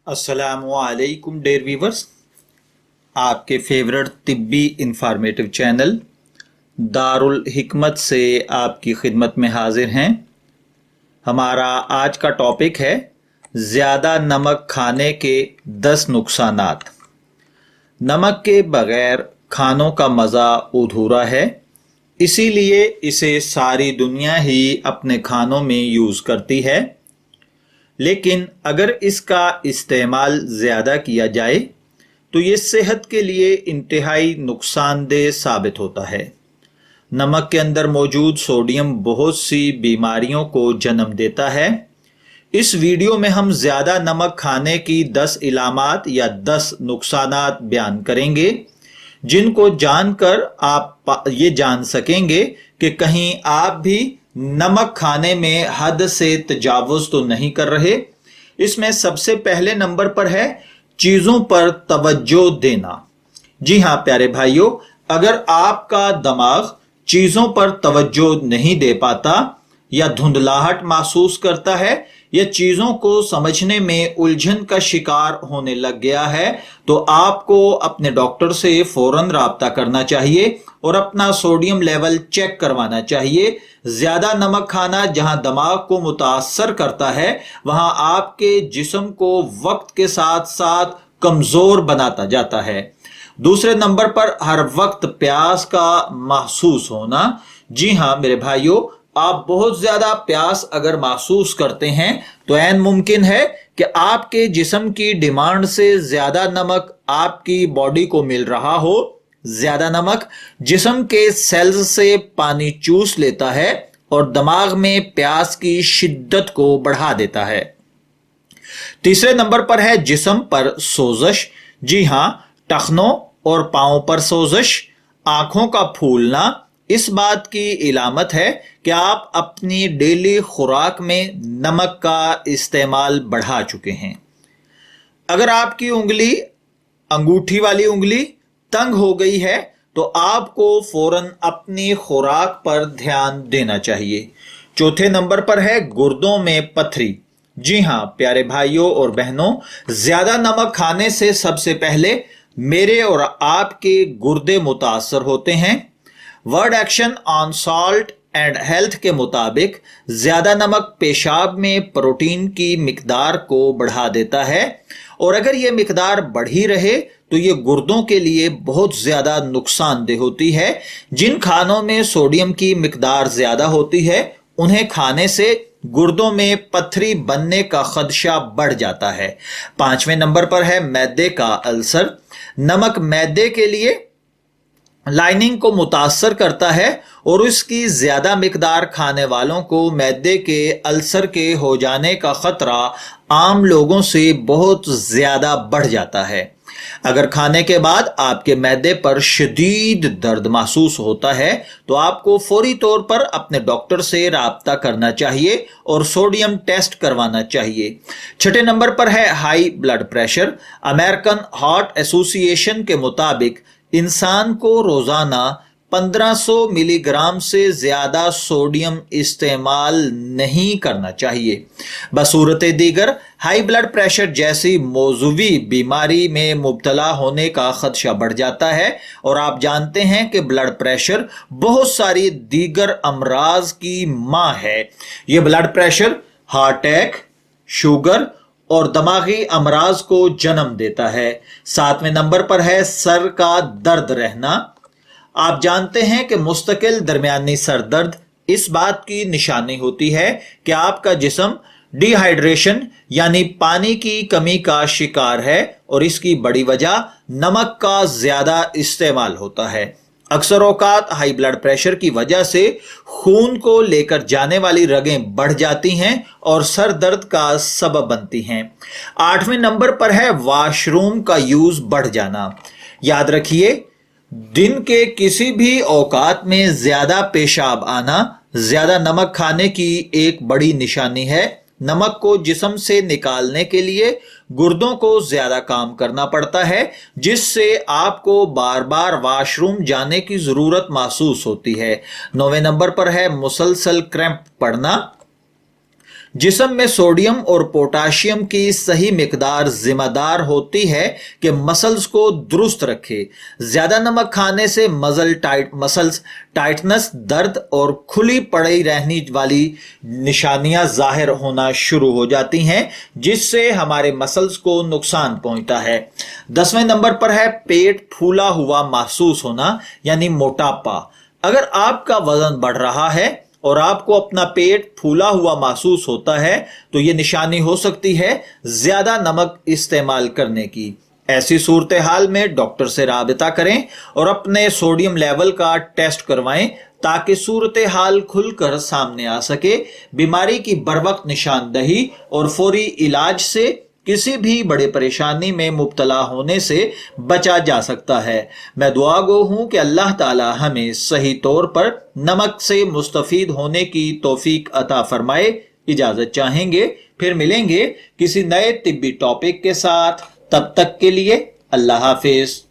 अस्सलामुअलैकुम dare viewers, आपके favourite तिब्बी informative channel Darul हिकमत से आपकी खिदमत में हाजिर हैं। हमारा आज का टॉपिक है ज़्यादा नमक खाने के 10 नुकसानात। नमक के बगैर खानों का मज़ा अधूरा है, इसीलिए इसे सारी दुनिया ही अपने खानों में यूज़ करती है। लेकिन अगर इसका इस्तेमाल ज़्यादा किया जाए तो ये सेहत के लिए इंतहाई नुकसानदेह साबित होता है। नमक के अंदर मौजूद सोडियम बहुत सी बीमारियों को जन्म देता है। इस वीडियो में हम ज़्यादा नमक खाने की 10 इलामात या 10 नुकसानात बयान करेंगे, जिनको जानकर आप ये जान सकेंगे कि कहीं आप भी नमक खाने में हद से तजावुज़ तो नहीं कर रहे। इसमें सबसे पहले नंबर पर है चीज़ों पर तवज्जो देना। जी हाँ प्यारे भाइयों, अगर आपका दिमाग चीज़ों पर तवज्जो नहीं दे पाता या धुंधलाहट महसूस करता है या चीज़ों को समझने में उलझन का शिकार होने लग गया है, तो आपको अपने डॉक्टर से फौरन राब्ता करना चाहिए और अपना सोडियम लेवल चेक करवाना चाहिए। ज़्यादा नमक खाना जहां दिमाग को मुतासर करता है, वहां आपके जिस्म को वक्त के साथ साथ कमज़ोर बनाता जाता है। दूसरे नंबर पर हर वक्त प्यास का महसूस होना। जी हाँ मेरे भाइयों, आप बहुत ज्यादा प्यास अगर महसूस करते हैं तो ऐन मुमकिन है कि आपके जिस्म की डिमांड से ज्यादा नमक आपकी बॉडी को मिल रहा हो। ज्यादा नमक जिस्म के सेल्स से पानी चूस लेता है और दिमाग में प्यास की शिद्दत को बढ़ा देता है। तीसरे नंबर पर है जिस्म पर सोजश। जी हाँ, टखनों और पांव पर सोजश, आंखों का फूलना इस बात की इलामत है कि आप अपनी डेली खुराक में नमक का इस्तेमाल बढ़ा चुके हैं। अगर आपकी उंगली, अंगूठी वाली उंगली तंग हो गई है तो आपको फौरन अपनी खुराक पर ध्यान देना चाहिए। चौथे नंबर पर है गुर्दों में पथरी। जी हाँ प्यारे भाइयों और बहनों, ज्यादा नमक खाने से सबसे पहले मेरे और आपके गुर्दे मुतासर होते हैं। World action on salt and health के मुताबिक ज्यादा नमक पेशाब में प्रोटीन की मिकदार को बढ़ा देता है और अगर ये मिकदार बढ़ी रहे तो ये गुर्दों के लिए बहुत ज्यादा नुकसानदेह होती है। जिन खानों में सोडियम की मिकदार ज्यादा होती है उन्हें खाने से गुर्दों में पथरी बनने का खदशा बढ़ जाता है। पांचवें नंबर पर है मैदे का अल्सर। नमक मैदे के लिए लाइनिंग को मुतासर करता है और उसकी ज्यादा मिकदार खाने वालों को मैदे के अल्सर के हो जाने का खतरा आम लोगों से बहुत ज्यादा बढ़ जाता है। अगर खाने के बाद आपके मैदे पर शदीद दर्द महसूस होता है तो आपको फौरी तौर पर अपने डॉक्टर से राब्ता करना चाहिए और सोडियम टेस्ट करवाना चाहिए। छठे नंबर पर है high blood pressure. American heart association के मुताबिक इंसान को रोजाना 1500 मिलीग्राम से ज्यादा सोडियम इस्तेमाल नहीं करना चाहिए। बसूरत दीगर हाई ब्लड प्रेशर जैसी मौजूवी बीमारी में मुब्तला होने का खदशा बढ़ जाता है और आप जानते हैं कि ब्लड प्रेशर बहुत सारी दीगर अमराज की माँ है। यह blood pressure heart attack, sugar और दिमागी अमराज को जन्म देता है। सातवें नंबर पर है सर का दर्द रहना। आप जानते हैं कि मुस्तकिल दरमियानी सर दर्द इस बात की निशानी होती है कि आपका जिस्म डिहाइड्रेशन यानी पानी की कमी का शिकार है और इसकी बड़ी वजह नमक का ज्यादा इस्तेमाल होता है। अक्सर औकात हाई ब्लड प्रेशर की वजह से खून को लेकर जाने वाली रगें बढ़ जाती हैं और सर दर्द का सबब बनती हैं। आठवें नंबर पर है वॉशरूम का यूज बढ़ जाना। याद रखिए, दिन के किसी भी औकात में ज्यादा पेशाब आना ज्यादा नमक खाने की एक बड़ी निशानी है। नमक को जिस्म से निकालने के लिए गुर्दों को ज्यादा काम करना पड़ता है, जिससे आपको बार बार वॉशरूम जाने की जरूरत महसूस होती है। 9वें नंबर पर है मुसलसल क्रैम्प पड़ना। जिस्म में सोडियम और पोटाशियम की सही मिकदार जिम्मेदार होती है कि मसल्स को दुरुस्त रखे। ज्यादा नमक खाने से मसल्स टाइटनेस, दर्द और खुली पड़ी रहने वाली निशानियां जाहिर होना शुरू हो जाती हैं, जिससे हमारे मसल्स को नुकसान पहुंचता है। 10वें नंबर पर है पेट फूला हुआ महसूस होना, यानी मोटापा। अगर आपका वजन बढ़ रहा है और आपको अपना पेट फूला हुआ महसूस होता है तो यह निशानी हो सकती है ज्यादा नमक इस्तेमाल करने की। ऐसी सूरत हाल में डॉक्टर से राबिता करें और अपने सोडियम लेवल का टेस्ट करवाएं ताकि सूरत हाल खुलकर सामने आ सके। बीमारी की बरवक्त निशानदही और फौरी इलाज से किसी भी बड़े परेशानी में मुब्तला होने से बचा जा सकता है। मैं दुआ गो हूं कि अल्लाह ताला हमें सही तौर पर नमक से मुस्तफीद होने की तौफीक अता फरमाए। इजाजत चाहेंगे, फिर मिलेंगे किसी नए तिब्बी टॉपिक के साथ। तब तक के लिए अल्लाह हाफिज।